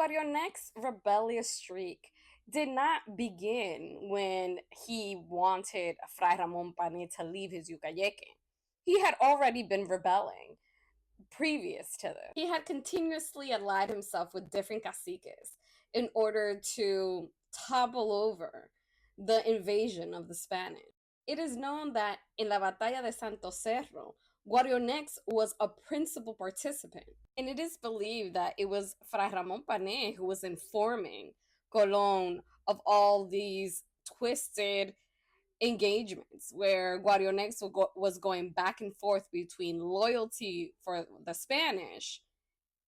Guarionex's rebellious streak did not begin when he wanted Fray Ramon Pane to leave his Yucayeque. He had already been rebelling previous to this. He had continuously allied himself with different caciques in order to topple over the invasion of the Spanish. It is known that in La Batalla de Santo Cerro, Guarionex was a principal participant, and it is believed that it was Fray Ramon Pane who was informing Colón of all these twisted engagements where Guarionex was going back and forth between loyalty for the Spanish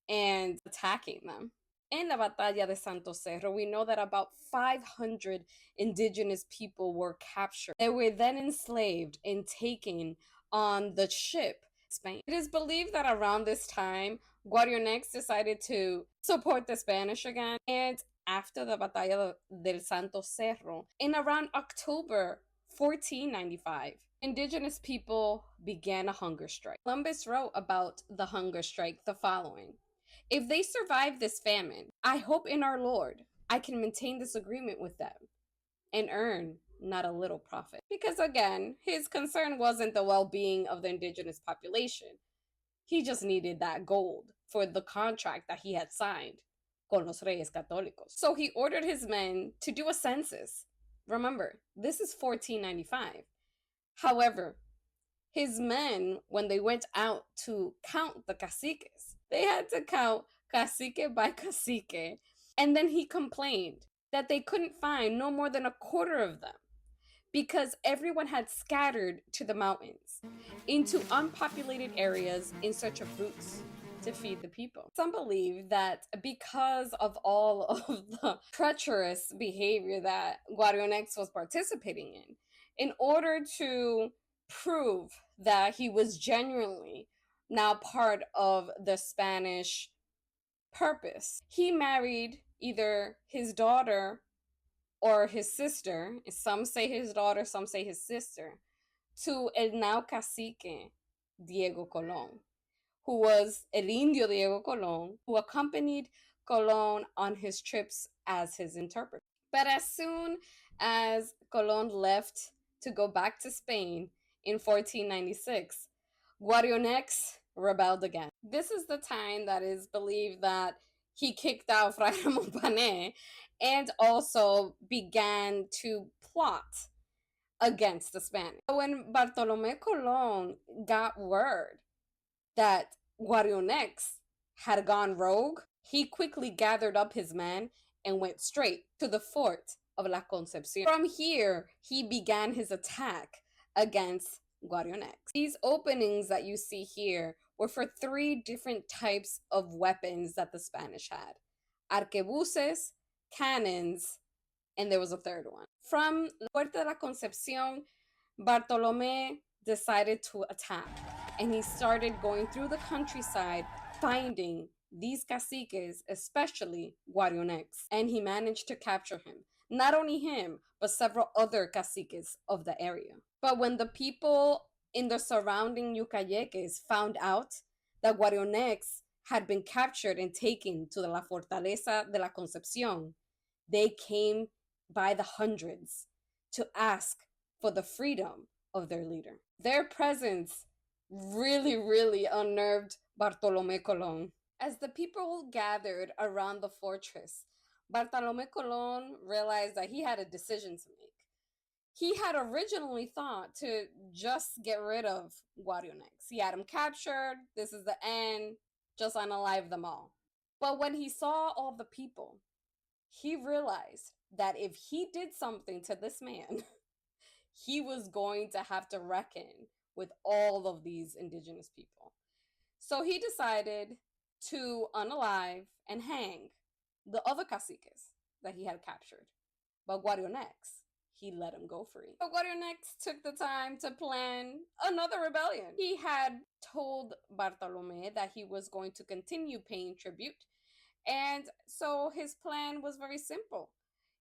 and attacking them. In La Batalla de Santo Cerro, we know that about 500 indigenous people were captured. They were then enslaved and taken on the ship Spain. It is believed that around this time, Guarionex decided to support the Spanish again, and after the Batalla del Santo Cerro, in around October 1495, indigenous people began a hunger strike. Columbus wrote about the hunger strike the following: "If they survive this famine, I hope in our Lord I can maintain this agreement with them and earn not a little profit." Because again, his concern wasn't the well-being of the indigenous population. He just needed that gold for the contract that he had signed con los Reyes Católicos. So he ordered his men to do a census. Remember, this is 1495. However, his men, when they went out to count the caciques, they had to count cacique by cacique. And then he complained that they couldn't find no more than a quarter of them because everyone had scattered to the mountains into unpopulated areas in search of fruits to feed the people. Some believe that because of all of the treacherous behavior that Guarionex was participating in order to prove that he was genuinely now part of the Spanish purpose, he married either his daughter or his sister, some say his daughter, some say his sister, to el now cacique Diego Colón, who was El Indio Diego Colón, who accompanied Colón on his trips as his interpreter. But as soon as Colón left to go back to Spain in 1496, Guarionex rebelled again. This is the time that is believed that he kicked out Fray Ramon Pane and also began to plot against the Spanish. When Bartolome Colón got word that Guarionex had gone rogue, he quickly gathered up his men and went straight to the fort of La Concepcion. From here, he began his attack against Guarionex. These openings that you see here were for 3 different types of weapons that the Spanish had: arquebuses, cannons, and there was a third one. From La Puerta de la Concepcion, Bartolome decided to attack, and he started going through the countryside finding these caciques, especially Guarionex, and he managed to capture him. Not only him, but several other caciques of the area. But when the people in the surrounding Yucayeques found out that Guarionex had been captured and taken to La Fortaleza de la Concepcion, they came by the hundreds to ask for the freedom of their leader. Their presence really unnerved Bartolome Colón. As the people gathered around the fortress, Bartolome Colón realized that he had a decision to make. He had originally thought to just get rid of Guarionex. He had him captured, this is the end, just unalive them all. But when he saw all the people, he realized that if he did something to this man, he was going to have to reckon with all of these indigenous people. So he decided to unalive and hang the other caciques that he had captured. But Guarionex, he let him go free. But Guarionex took the time to plan another rebellion. He had told Bartolome that he was going to continue paying tribute, and so his plan was very simple.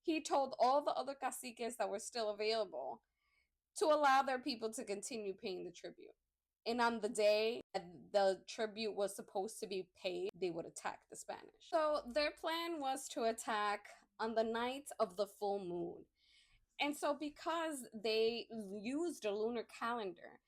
He told all the other caciques that were still available to allow their people to continue paying the tribute. And on the day that the tribute was supposed to be paid, they would attack the Spanish. So their plan was to attack on the night of the full moon. And so, because they used a lunar calendar,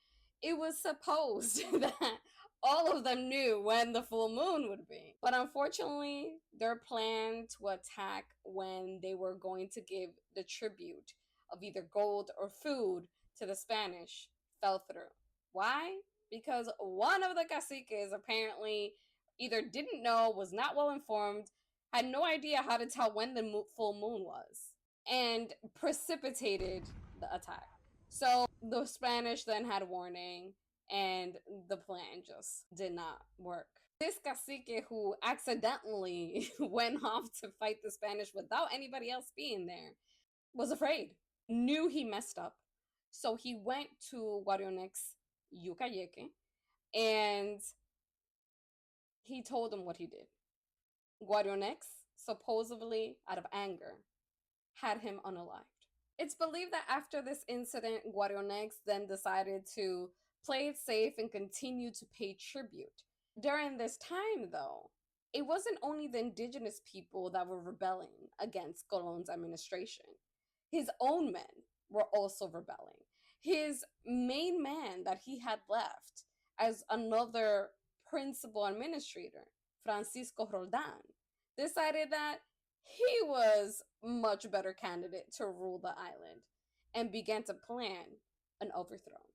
it was supposed that all of them knew when the full moon would be. But unfortunately, their plan to attack when they were going to give the tribute of either gold or food to the Spanish fell through. Why? Because one of the caciques apparently either didn't know, was not well informed, had no idea how to tell when the full moon was, and precipitated the attack. So the Spanish then had warning, and the plan just did not work. This cacique, who accidentally went off to fight the Spanish without anybody else being there, was afraid, knew he messed up. So he went to Guarionex Yucayeque and he told him what he did. Guarionex, supposedly out of anger, had him unalived. It's believed that after this incident, Guarionex then decided to play it safe and continue to pay tribute. During this time, though, it wasn't only the indigenous people that were rebelling against Colon's administration. His own men were also rebelling. His main man that he had left as another principal administrator, Francisco Roldan, decided that he was much better candidate to rule the island and began to plan an overthrow.